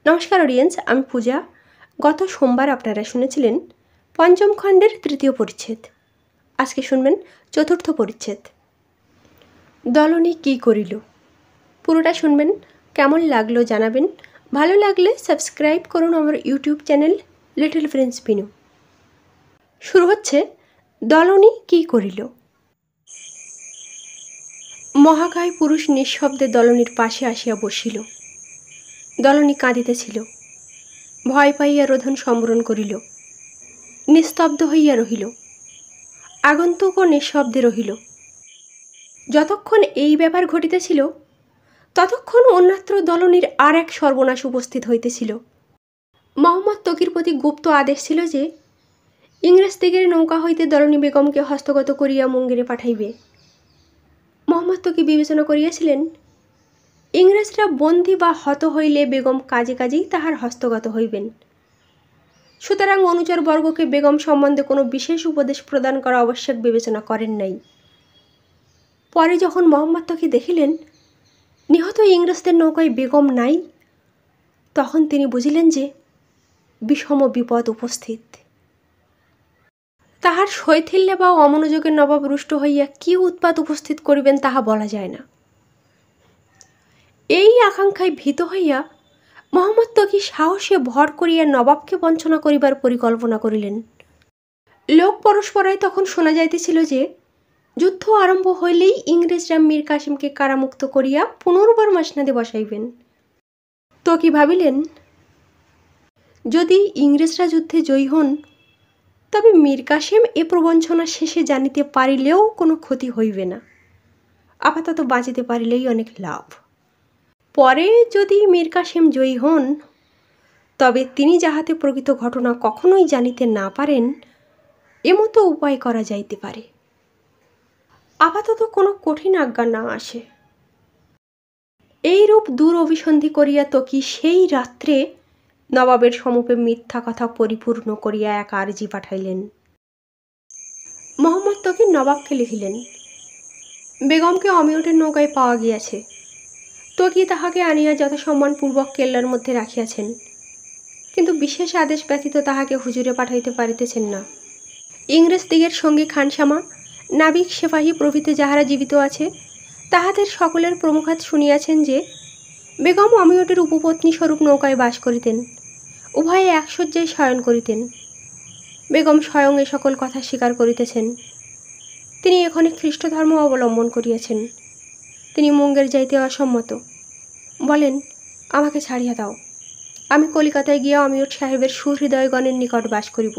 নমস্কার অডিয়েন্স, আমি পূজা। গত সোমবার আপনারা শুনেছিলেন পঞ্চম খণ্ডের তৃতীয় পরিচ্ছেদ। আজকে শুনবেন চতুর্থ পরিচ্ছেদ, দলনী কী করিল। পুরোটা শুনবেন, কেমন লাগলো জানাবেন। ভালো লাগলে সাবস্ক্রাইব করুন আমার YouTube channel little Prince Binu. শুরু হচ্ছে দলনী কী করিল। মহাকায় পুরুষ নিঃশব্দে দলনীর পাশে আসিয়া বসিল। দলনী কাঁদিতেছিল, ভয় পাইয়া রোধন সম্বরণ করিল, নিস্তব্ধ হইয়া রহিল। আগন্তুকও নিঃশব্দে রহিল। যতক্ষণ এই ব্যাপার ঘটিতেছিল ততক্ষণ অন্যত্র দলনীর আর এক সর্বনাশ উপস্থিত হইতেছিল। মোহাম্মদ তকির প্রতি গুপ্ত আদেশ ছিল যে ইংরেজদিগের নৌকা হইতে দলনী বেগমকে হস্তগত করিয়া মুঙ্গেরে পাঠাইবে। মোহাম্মদ তকি বিবেচনা করিয়াছিলেন, ইংরেজরা বন্দী বা হত হইলে বেগম কাজে কাজেই তাহার হস্তগত হইবেন। সুতরাং অনুচরবর্গকে বেগম সম্বন্ধে কোনো বিশেষ উপদেশ প্রদান করা আবশ্যক বিবেচনা করেন নাই। পরে যখন মোহাম্মদ তকি দেখিলেন নিহত ইংরেজদের নৌকায় বেগম নাই, তখন তিনি বুঝিলেন যে বিষম বিপদ উপস্থিত। তাহার শৈথিল্যে বা অমনোযোগের নবাব রুষ্ট হইয়া কি উৎপাত উপস্থিত করিবেন তাহা বলা যায় না। এই আকাঙ্ক্ষায় ভীত হইয়া মোহাম্মদ তকি সাহসে ভর করিয়া নবাবকে বঞ্চনা করিবার পরিকল্পনা করিলেন। লোক পরস্পরায় তখন শোনা যাইতেছিল যে যুদ্ধ আরম্ভ হইলেই ইংরেজরা মীর কাসিমকে কারামুক্ত করিয়া পুনর্বার মসনদে বসাইবেন। তকি ভাবিলেন, যদি ইংরেজরা যুদ্ধে জয়ী হন তবে মীর কাসিম এ প্রবঞ্চনা শেষে জানিতে পারিলেও কোনো ক্ষতি হইবে না, আপাতত বাঁচিতে পারিলেই অনেক লাভ। পরে যদি মীর কাসিম জয়ী হন তবে তিনি যাহাতে প্রকৃত ঘটনা কখনোই জানিতে না পারেন এমতো উপায় করা যাইতে পারে। আপাতত কোনো কঠিন আজ্ঞা না আসে। এইরূপ দূর অভিসন্ধি করিয়া তকি সেই রাত্রে নবাবের সমুপে মিথ্যা কথা পরিপূর্ণ করিয়া এক আর্জি পাঠাইলেন। মোহাম্মদ তকি নবাবকে লিখিলেন, বেগমকে অমিয়টের নৌকায় পাওয়া গিয়াছে। তকি তাহাকে আনিয়া যথাসম্মানপূর্বক কেল্লার মধ্যে রাখিয়াছেন, কিন্তু বিশেষ আদেশ ব্যতীত তাহাকে হুজুরে পাঠাইতে পারিতেছেন না। ইংরেজদিগের সঙ্গী খানসামা, নাবিক, সেফাহি প্রভৃতি যাহারা জীবিত আছে তাহাদের সকলের প্রমুখাত শুনিয়াছেন যে বেগম অমিয়টের উপপত্নী স্বরূপ নৌকায় বাস করিতেন, উভয়ে এক শয্যায় শয়ন করিতেন। বেগম স্বয়ং এ সকল কথা স্বীকার করিতেছেন। তিনি এখনই খ্রিস্ট ধর্ম অবলম্বন করিয়াছেন। তিনি মুঙ্গের যাইতে অসম্মত। বলেন, আমাকে ছাড়িয়া দাও, আমি কলিকাতায় গিয়া অমিয়ট সাহেবের সুহৃদয়গণের নিকট বাস করিব।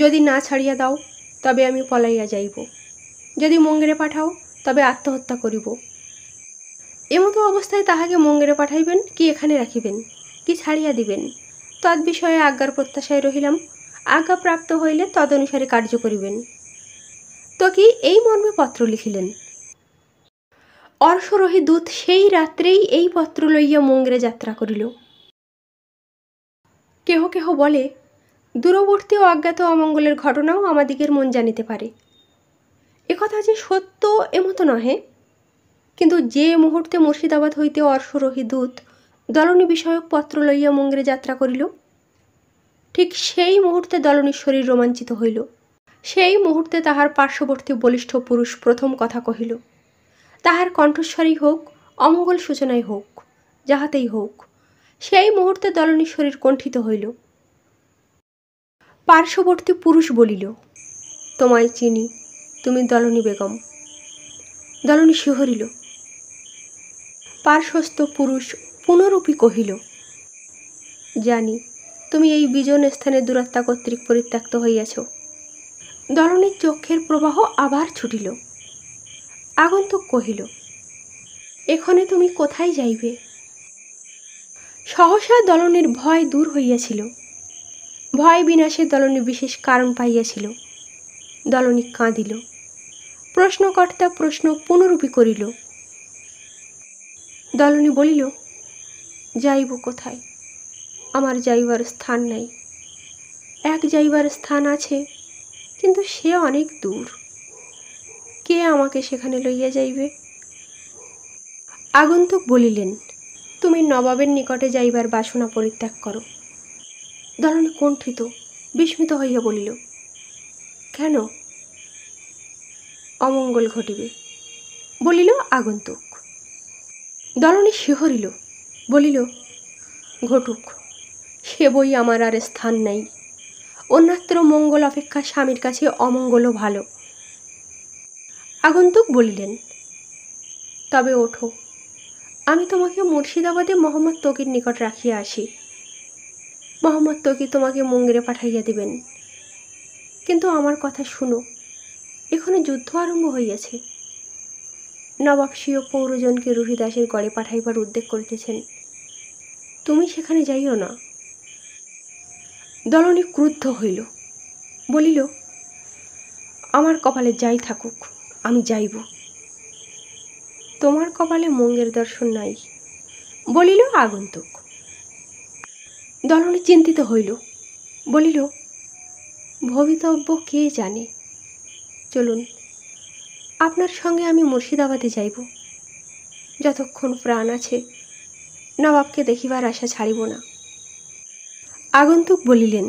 যদি না ছাড়িয়া দাও তবে আমি পলাইয়া যাইব, যদি মুঙ্গেরে পাঠাও তবে আত্মহত্যা করিব। এমতো অবস্থায় তাহাকে মুঙ্গেরে পাঠাইবেন কি এখানে রাখিবেন, কি ছাড়িয়া দিবেন, তদ্বিষয়ে আজ্ঞার প্রত্যাশায় রহিলাম। আজ্ঞা প্রাপ্ত হইলে তদনুসারে কার্য করিবেন। তকি এই মর্মে পত্র লিখিলেন। অর্শরোহী দূত সেই রাত্রেই এই পত্র লইয়া মুঙ্গেরে যাত্রা করিল। কেহ কেহ বলে, দূরবর্তী ও অজ্ঞাত অমঙ্গলের ঘটনাও আমাদিগের মন জানিতে পারে। একথা যে সত্য এমতো নহে, কিন্তু যে মুহূর্তে মুর্শিদাবাদ হইতে অর্শরোহী দূত দলনী বিষয়ক পত্র লইয়া মুঙ্গেরে যাত্রা করিল, ঠিক সেই মুহূর্তে দলনীর শরীর রোমাঞ্চিত হইল। সেই মুহূর্তে তাহার পার্শ্ববর্তী বলিষ্ঠ পুরুষ প্রথম কথা কহিল। তাহার কণ্ঠস্বরেই হোক, অমঙ্গল সূচনায় হোক, যাহাতেই হোক, সেই মুহূর্তে দলনীর শরীর কণ্ঠিত হইল। পার্শ্ববর্তী পুরুষ বলিল, তোমায় চিনি, তুমি দলনী বেগম। দলনী শিহরিল। পার্শ্বস্থ পুরুষ পুনরূপী কহিল, জানি, তুমি এই বিজন স্থানে দুরাত্মা কর্তৃক পরিত্যক্ত হইয়াছ। দলনীর চক্ষের প্রবাহ আবার ছুটিল। আগন্তুক কহিল, এখনে তুমি কোথায় যাইবে? সহসা দলনীর ভয় দূর হইয়াছিল। ভয় বিনাশে দলনী বিশেষ কারণ পাইয়াছিল। দলনী কাঁদিল। প্রশ্নকর্তা প্রশ্ন পুনরূপী করিল। দলনী বলিল, যাইব কোথায়? আমার যাইবার স্থান নাই। এক যাইবার স্থান আছে, কিন্তু সে অনেক দূর। কে আমাকে সেখানে লইয়া যাইবে? আগন্তুক বলিলেন, তুমি নবাবের নিকটে যাইবার বাসনা পরিত্যাগ করো। দলনী কুণ্ঠিত বিস্মিত হইয়া বলিল, কেন? অমঙ্গল ঘটিবে, বলিল আগন্তুক। দলনী শিহরিল, বলিল, ঘটুক, সে বই আমার আর স্থান নাই। অন্যত্র মঙ্গল অপেক্ষা স্বামীর কাছে অমঙ্গলও ভালো। আগন্তুক বলিলেন, তবে ওঠো, আমি তোমাকে মুর্শিদাবাদে মোহাম্মদ তকির নিকট রাখিয়া আসি। মোহাম্মদ তকি তোমাকে মুঙ্গেরে পাঠাইয়া দিবেন। কিন্তু আমার কথা শুনো, এখনো যুদ্ধ আরম্ভ হইয়াছে। নবাব স্বীয় পৌরজনকে রুহিদাসের গড়ে পাঠাইবার উদ্যোগ করিতেছেন। তুমি সেখানে যাইও না। দলনী ক্রুদ্ধ হইল, বলিল, আমার কপালে যাই থাকুক, আমি যাইব। তোমার কপালে মঙ্গের দর্শন নাই, বলিল আগন্তুক। দলনী চিন্তিত হইল, বলিল, ভবিতব্য কে জানে। চলুন, আপনার সঙ্গে আমি মুর্শিদাবাদে যাইব। যতক্ষণ প্রাণ আছে নবাবকে দেখিবার আশা ছাড়িব না। আগন্তুক বলিলেন,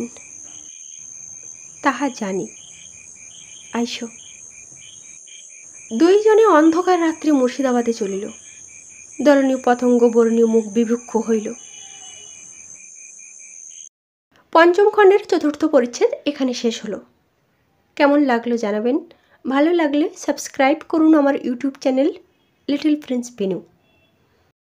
তাহা জানি, আইসো। দুইজনে অন্ধকার রাত্রে মুর্শিদাবাদে চলিল। দলনী পতঙ্গ বর্ণীয় মুখ বিভক্ষ হইল। পঞ্চম খণ্ডের 4র্থ পরিচ্ছেদ এখানে শেষ হলো। কেমন লাগলো জানাবেন। ভালো লাগলে সাবস্ক্রাইব করুন আমার YouTube channel little Prince Binu.